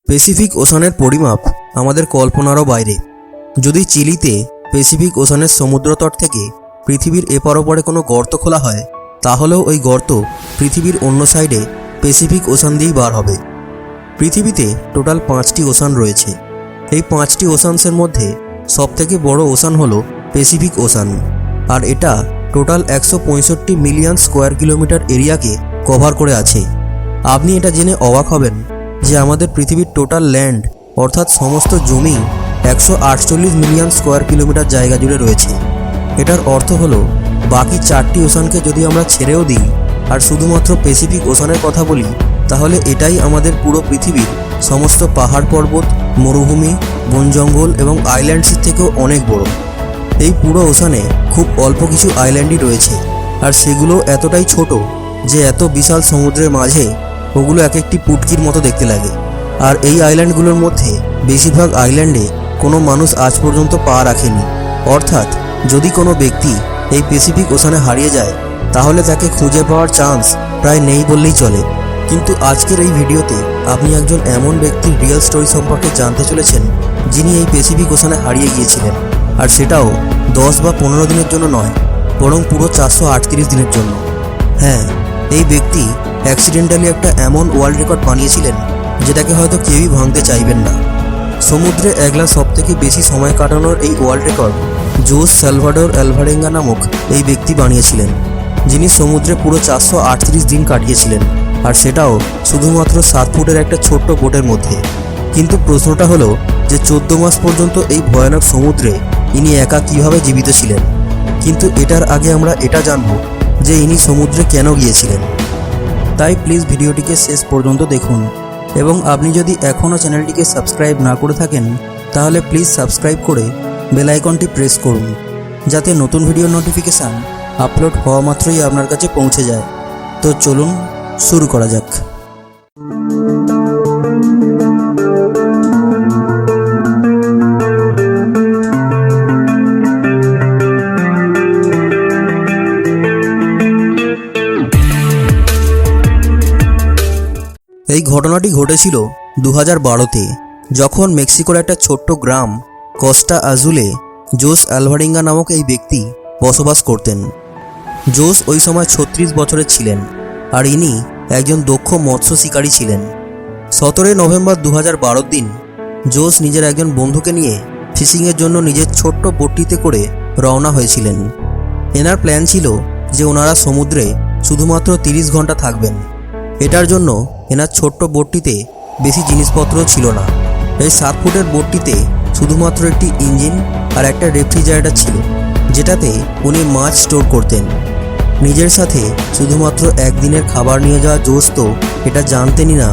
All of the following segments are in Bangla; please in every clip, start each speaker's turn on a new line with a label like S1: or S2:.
S1: প্যাসিফিক ওশানের পরিমাপ আমাদের কল্পনারও বাইরে। যদি চিলিতে প্যাসিফিক ওশানের সমুদ্রতট থেকে পৃথিবীর এপার ওপারে কোনো গর্ত খোলা হয়, তাহলেও ওই গর্ত পৃথিবীর অন্য সাইডে প্যাসিফিক ওশান দিয়েই বার হবে। পৃথিবীতে টোটাল 5টি ওশান রয়েছে। এই 5টি ওশানসের মধ্যে সবথেকে বড় ওশান হলো প্যাসিফিক ওশান, আর এটা টোটাল 165 মিলিয়ন স্কোয়ার কিলোমিটার এরিয়াকে কভার করে আছে। আপনি এটা জেনে অবাক হবেন যে আমাদের পৃথিবীর টোটাল ল্যান্ড অর্থাৎ সমস্ত জমি 148 মিলিয়ন স্কোয়ার কিলোমিটার জায়গা জুড়ে রয়েছে। এটার অর্থ হলো বাকি 4টি ওশানকে যদি আমরা ছেড়েও দিই আর শুধুমাত্র প্যাসিফিক ওশানের কথা বলি, তাহলে এটাই আমাদের পুরো পৃথিবীর সমস্ত পাহাড় পর্বত, মরুভূমি, বন জঙ্গল এবং আইল্যান্ডসের থেকেও অনেক বড়। এই পুরো ওশানে খুব অল্প কিছু আইল্যান্ডই রয়েছে, আর সেগুলো এতটাই ছোট যে এত বিশাল সমুদ্রের মাঝে ওগুলো এক একটি পুটকির মতো দেখতে লাগে। আর এই আইল্যান্ডগুলোর মধ্যে বেশিরভাগ আইল্যান্ডে কোনো মানুষ আজ পর্যন্ত পা রাখেনি। অর্থাৎ যদি কোনো ব্যক্তি এই প্যাসিফিক ওশানে হারিয়ে যায়, তাহলে তাকে খুঁজে পাওয়ার চান্স প্রায় নেই বললেই চলে। কিন্তু আজকের এই ভিডিওতে আপনি একজন এমন ব্যক্তির রিয়েল স্টোরি সম্পর্কে জানতে চলেছেন, যিনি এই প্যাসিফিক ওশানে হারিয়ে গিয়েছিলেন, আর সেটাও 10 বা 15 দিনের জন্য নয়, বরং পুরো 438 দিনের জন্য। হ্যাঁ, এই ব্যক্তি অ্যাক্সিডেন্টালি একটা এমন ওয়ার্ল্ড রেকর্ড বানিয়েছিলেন যেটাকে হয়তো কেউই ভাঙতে চাইবেন না। সমুদ্রে একলা সবথেকে বেশি সময় কাটানোর এই ওয়ার্ল্ড রেকর্ড জোস সালভাডোর আলভারেঙ্গা নামক এই ব্যক্তি বানিয়েছিলেন, যিনি সমুদ্রে পুরো 438 দিন কাটিয়েছিলেন, আর সেটাও শুধুমাত্র 7 ফুটের একটা ছোট্ট বোটের মধ্যে। কিন্তু প্রশ্নটা হলো যে 14 মাস পর্যন্ত এই ভয়ানক সমুদ্রে ইনি একা কিভাবে জীবিত ছিলেন। কিন্তু এটার আগে আমরা এটা জানব যে ইনি সমুদ্রে কেন গিয়েছিলেন। তাই প্লিজ ভিডিওটিকে শেষ পর্যন্ত দেখুন, এবং আপনি যদি এখনও চ্যানেলটিকে সাবস্ক্রাইব না করে থাকেন, তাহলে প্লিজ সাবস্ক্রাইব করে বেল আইকনটি প্রেস করুন, যাতে নতুন ভিডিওর নোটিফিকেশান আপলোড হওয়া মাত্রই আপনার কাছে পৌঁছে যায়। তো চলুন শুরু করা যাক। এই ঘটনাটি ঘটেছিল 2012-তে, যখন মেক্সিকোর একটা ছোট্ট গ্রাম কস্টা আজুলে জোস আলভারেঙ্গা নামক এই ব্যক্তি বসবাস করতেন। জোস ওই সময় 36 বছরের ছিলেন, আর ইনি একজন দক্ষ মৎস্য শিকারী ছিলেন। 17 নভেম্বর 2012 দিন জোস নিজের একজন বন্ধুকে নিয়ে ফিশিংয়ের জন্য নিজের ছোট্ট বোটটিতে করে রওনা হয়েছিলেন। এনার প্ল্যান ছিল যে ওনারা সমুদ্রে শুধুমাত্র 30 ঘন্টা থাকবেন। এটার জন্য এনার ছোট্ট বোটটিতে বেশি জিনিসপত্র ছিল না। এই 7 ফুটের বোটটিতে শুধুমাত্র একটি ইঞ্জিন আর একটা রেফ্রিজারেটর ছিল, যেটাতে উনি মাছ স্টোর করতেন। নিজের সাথে শুধুমাত্র একদিনের খাবার নিয়ে যাওয়া জোস তো এটা জানতেনই না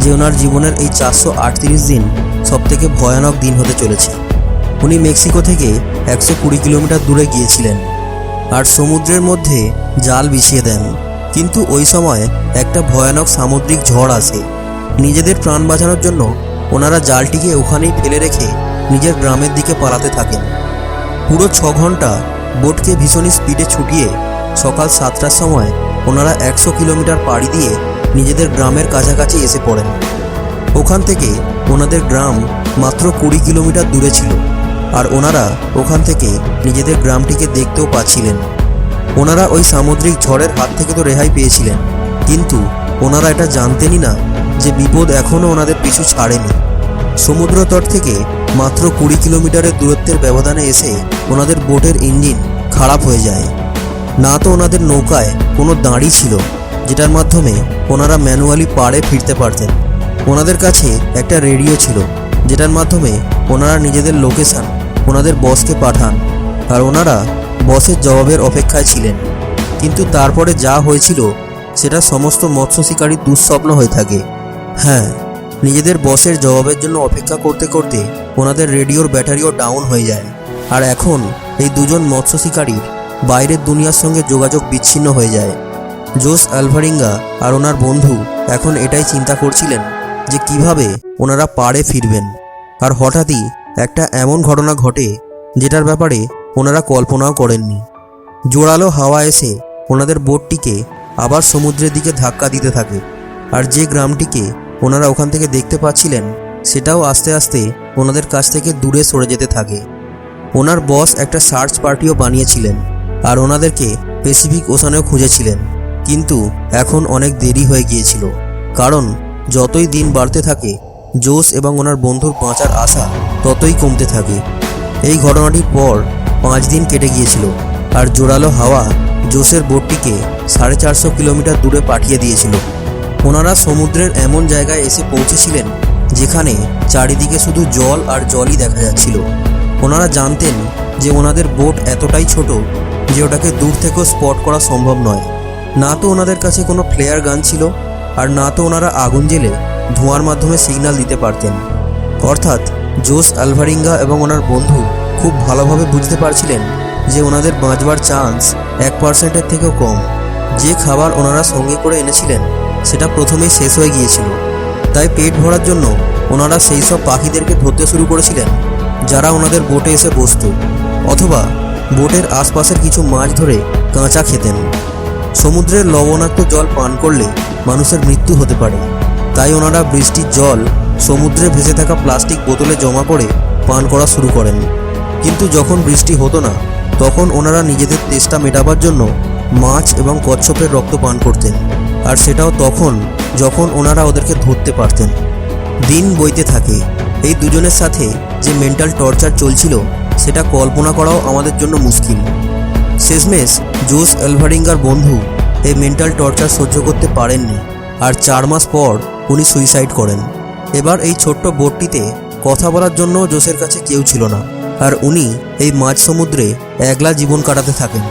S1: যে ওনার জীবনের এই 438 দিন সবথেকে ভয়ানক দিন হতে চলেছে। উনি মেক্সিকো থেকে 120 কিলোমিটার দূরে গিয়েছিলেন আর সমুদ্রের মধ্যে জাল বিছিয়ে দেন। কিন্তু ওই সময় একটা ভয়ানক সামুদ্রিক ঝড় আসে। নিজেদের প্রাণ বাঁচানোর জন্য ওনারা জালটিকে ওখানেই ফেলে রেখে নিজের গ্রামের দিকে পালাতে থাকেন। পুরো 6 ঘন্টা বোটকে ভীষণ স্পিডে ছুটিয়ে সকাল 7টার সময় ওনারা 100 কিলোমিটার পাড়ি দিয়ে নিজেদের গ্রামের কাছাকাছি এসে পড়েন। ওখান থেকে ওনাদের গ্রাম মাত্র 20 কিলোমিটার দূরে ছিল, আর ওনারা ওখান থেকে নিজেদের গ্রামটিকে দেখতেও পাচ্ছিলেন। ওনারা ওই সামুদ্রিক ঝড়ের হাত থেকে তো রেহাই পেয়েছিলেন, কিন্তু ওনারা এটা জানতেনই না যে বিপদ এখনও ওনাদের পিছু ছাড়েনি। সমুদ্র তট থেকে মাত্র 20 কিলোমিটারের দূরত্বের ব্যবধানে এসে ওনাদের বোটের ইঞ্জিন খারাপ হয়ে যায়। না তো ওনাদের নৌকায় কোনো দাঁড়ি ছিল যেটার মাধ্যমে ওনারা ম্যানুয়ালি পাড়ে ফিরতে পারতেন। ওনাদের কাছে একটা রেডিও ছিল যেটার মাধ্যমে ওনারা নিজেদের লোকেশান ওনাদের বসকে পাঠান, আর ওনারা বসের জবাবের অপেক্ষায় ছিলেন। কিন্তু তারপরে যা হয়েছিল সেটা সমস্ত মৎস্য শিকারীর দুঃস্বপ্ন হয়ে থাকে। হ্যাঁ, নিজেদের বসের জবাবের জন্য অপেক্ষা করতে করতে ওনাদের রেডিওর ব্যাটারিও ডাউন হয়ে যায়, আর এখন এই দুজন মৎস্য শিকারীর বাইরের দুনিয়ার সঙ্গে যোগাযোগ বিচ্ছিন্ন হয়ে যায়। জোস আলভারেঙ্গা আর ওনার বন্ধু এখন এটাই চিন্তা করছিলেন যে কিভাবে ওনারা পাড়ে ফিরবেন। আর হঠাৎই একটা এমন ঘটনা ঘটে যেটার ব্যাপারে ওনারা কল্পনাও করেননি। জোরালো হাওয়া এসে ওনাদের বোটটিকে আবার সমুদ্রের দিকে ধাক্কা দিতে থাকে, আর যে গ্রামটিকে ওনারা ওখান থেকে দেখতে পাচ্ছিলেন সেটাও আস্তে আস্তে ওনাদের কাছ থেকে দূরে সরে যেতে থাকে। ওনার বস একটা সার্চ পার্টিও বানিয়েছিলেন আর ওনাদেরকে প্যাসিফিক ওশানেও খুঁজেছিলেন, কিন্তু এখন অনেক দেরি হয়ে গিয়েছিল। কারণ যতই দিন বাড়তে থাকে জোস এবং ওনার বন্ধুর বাঁচার আশা ততই কমতে থাকে। এই ঘটনাটির পর 5 দিন কেটে গিয়েছিল আর জোরালো হাওয়া জোসের বোটটিকে 450 কিলোমিটার দূরে পাঠিয়ে দিয়েছিল। ওনারা সমুদ্রের এমন জায়গায় এসে পৌঁছেছিলেন যেখানে চারিদিকে শুধু জল আর জলই দেখা যাচ্ছিল। ওনারা জানতেন যে ওনাদের বোট এতটাই ছোট যে ওটাকে দূর থেকেও স্পট করা সম্ভব নয়। না তো ওনাদের কাছে কোনো ফ্লেয়ার গান ছিল আর না তো ওনারা আগুন জ্বেলে ধোঁয়ার মাধ্যমে সিগন্যাল দিতে পারতেন। অর্থাৎ জোস আলভারিঙ্গা এবং ওনার বন্ধু খুব ভালোভাবে বুঝতে পারছিলেন যে ওনাদের বাঁচবার চান্স 1%-এর থেকেও কম। যে খাবার ওনারা সঙ্গে করে এনেছিলেন সেটা প্রথমেই শেষ হয়ে গিয়েছিল। তাই পেট ভরার জন্য ওনারা সেই সব পাখিদেরকে ধরতে শুরু করেছিলেন যারা ওনাদের বোটে এসে বসত, অথবা বোটের আশপাশের কিছু মাছ ধরে কাঁচা খেতেন। সমুদ্রের লবণাক্ত জল পান করলে মানুষের মৃত্যু হতে পারে, তাই ওনারা বৃষ্টির জল সমুদ্রে ভেসে থাকা প্লাস্টিক বোতলে জমা করে পান করা শুরু করেন। কিন্তু যখন বৃষ্টি হতো না তখন ওনারা নিজেদের তেষ্টা মেটাবার জন্য মাছ এবং কচ্ছপের রক্ত পান করতেন, আর সেটাও তখন যখন ওনারা ওদেরকে ধরতে পারতেন। দিন বইতে থাকে। এই দুজনের সাথে যে মেন্টাল টর্চার চলছিল সেটা কল্পনা করাও আমাদের জন্য মুশকিল। শেষমেশ জোস আলভারিঙ্গার বন্ধু এই মেন্টাল টর্চার সহ্য করতে পারেননি আর 4 মাস পর উনি সুইসাইড করেন। এবার এই ছোট্ট বোটটিতে কথা বলার জন্য জোসের কাছে কেউ ছিল না, আর উনি এই মাঝ সমুদ্রে একলা জীবন কাটাতে থাকেন।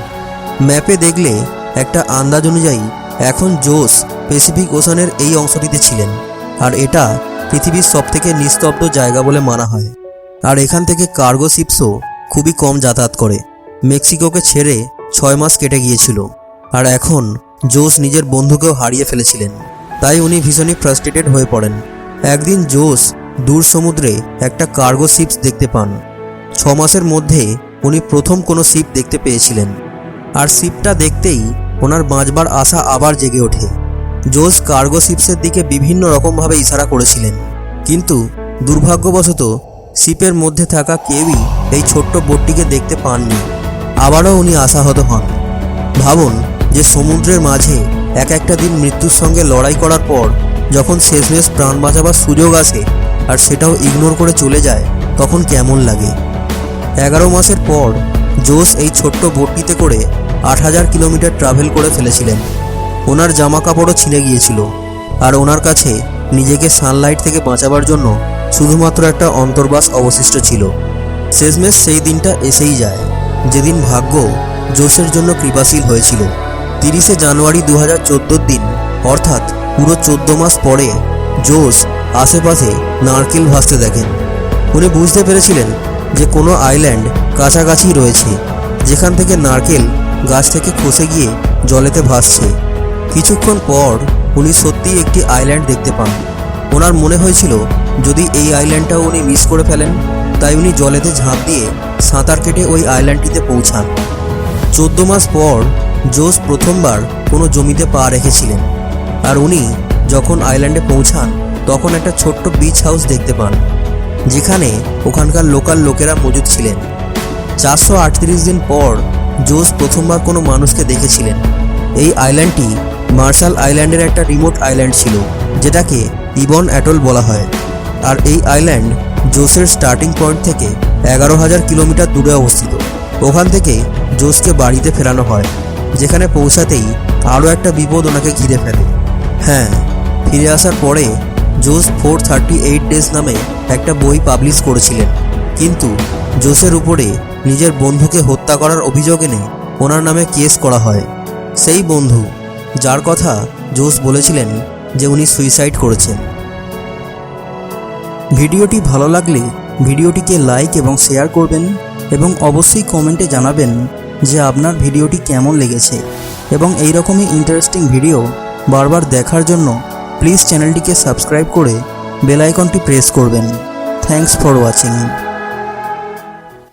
S1: ম্যাপে দেখলে একটা আন্দাজ অনুযায়ী এখন জোস প্যাসিফিক ওশানের এই অংশটিতে ছিলেন, আর এটা পৃথিবীর সবথেকে নিস্তব্ধ জায়গা বলে মানা হয়। আর এখান থেকে কার্গো শিপসও খুবই কম যাতায়াত করে। মেক্সিকোকে ছেড়ে 6 মাস কেটে গিয়েছিল, আর এখন জোস নিজের বন্ধুকেও হারিয়ে ফেলেছিলেন। তাই উনি ভীষণই ফ্রাস্ট্রেটেড হয়ে পড়েন। একদিন জোস দূর সমুদ্রে একটা কার্গো শিপস দেখতে পান। 6 মাসের মধ্যে উনি প্রথম কোনো শিপ দেখতে পেয়েছিলেন, আর শিপটা দেখতেই ওনার বাঁচবার আশা আবার জেগে ওঠে। জোস কার্গো শিপসের দিকে বিভিন্ন রকমভাবে ইশারা করেছিলেন, কিন্তু দুর্ভাগ্যবশত শিপের মধ্যে থাকা কেউই এই ছোট্ট বোটটিকে দেখতে পাননি। আবারও উনি আশাহত হন। ভাবুন যে সমুদ্রের মাঝে একটা দিন মৃত্যুর সঙ্গে লড়াই করার পর যখন শেষমেশ প্রাণ বাঁচাবার সুযোগ আসে আর সেটাও ইগনোর করে চলে যায়, তখন কেমন লাগে। 11 মাসের পর জোস এই ছোট্ট বোটটিতে করে 8000 কিলোমিটার ট্রাভেল করে ফেলেছিলেন। ওনার জামা কাপড়ও ছিঁড়ে গিয়েছিল, আর ওনার কাছে নিজেকে সানলাইট থেকে বাঁচাবার জন্য শুধুমাত্র একটা অন্তর্বাস অবশিষ্ট ছিল। শেষমেশ সেই দিনটা এসেই যায় যেদিন ভাগ্য জোসের জন্য কৃপাশীল হয়েছিল। 30 জানুয়ারি 2014 দিন, অর্থাৎ পুরো 14 মাস পরে জোস আশেপাশে নারকেল ভাসতে দেখেন। উনি বুঝতে পেরেছিলেন যে কোনো আইল্যান্ড কাছাকাছি রয়েছে যেখান থেকে নারকেল গাছ থেকে খসে গিয়ে জলেতে ভাসছে। কিছুক্ষণ পর উনি সত্যিই একটি আইল্যান্ড দেখতে পান। ওনার মনে হয়েছিল যদি এই আইল্যান্ডটাও উনি মিস করে ফেলেন, তাই উনি জলেতে ঝাঁপ দিয়ে সাঁতার কেটে ওই আইল্যান্ডটিতে পৌঁছান। 14 মাস পর জোস প্রথমবার কোনো জমিতে পা রেখেছিলেন, আর উনি যখন আইল্যান্ডে পৌঁছান তখন একটা ছোট্ট বিচ হাউস দেখতে পান যেখানে ওখানকার লোকাল লোকেরা মজুদ ছিলেন। 438 দিন পর জোস প্রথমবার কোনো মানুষকে দেখেছিলেন। এই আইল্যান্ডটি মার্শাল আইল্যান্ডের একটা রিমোট আইল্যান্ড ছিল যেটাকে ইবন অ্যাটল বলা হয়, আর এই আইল্যান্ড জোসের স্টার্টিং পয়েন্ট থেকে 11,000 কিলোমিটার দূরে অবস্থিত। ওখান থেকে জোসকে বাড়িতে ফেরানো হয়, যেখানে পৌঁছাতেই আরও একটা বিপদ ওনাকে ঘিরে ফেলে। হ্যাঁ, ফিরে আসার পরে জোস 438 ডেজ নামে একটা বই পাবলিশ করেছিলেন, কিন্তু জোসের উপরে নিজের বন্ধুকে হত্যা করার অভিযোগ এনে ওনার নামে কেস করা হয়। সেই বন্ধু যার কথা জোস বলেছিলেন যে উনি সুইসাইড করেছেন। ভিডিওটি ভালো লাগলে ভিডিওটিকে লাইক এবং শেয়ার করবেন, এবং অবশ্যই কমেন্টে জানাবেন যে আপনার ভিডিওটি কেমন লেগেছে, এবং এই রকমই ইন্টারেস্টিং ভিডিও বারবার দেখার জন্য প্লিজ চ্যানেলটিকে সাবস্ক্রাইব করে বেল আইকনটি প্রেস করবেন। Thanks for watching.